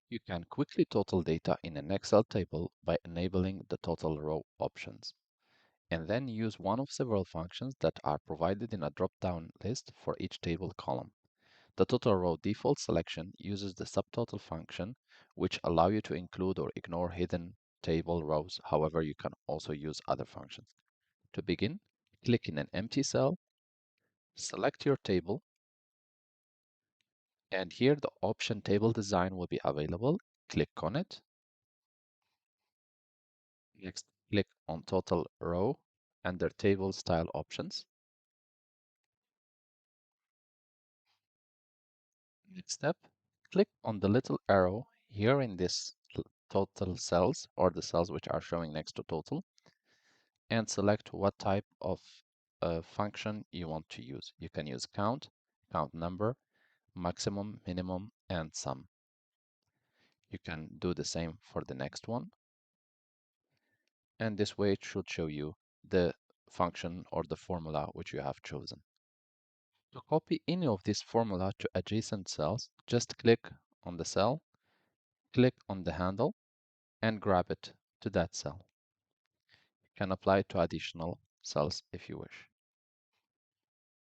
You can quickly total data in an Excel table by enabling the total row options, and then use one of several functions that are provided in a drop-down list for each table column. The total row default selection uses the subtotal function, which allow you to include or ignore hidden table rows. However, you can also use other functions. To begin, click in an empty cell, select your table, and here the option table design will be available. Click on it. Next, click on total row under table style options. Next step, click on the little arrow here in this total cells or the cells which are showing next to total and select what type of function you want to use. You can use count, count number, maximum, minimum, and sum. You can do the same for the next one. And this way it should show you the function or the formula which you have chosen. To copy any of this formula to adjacent cells, just click on the cell, click on the handle, and grab it to that cell. You can apply it to additional cells if you wish.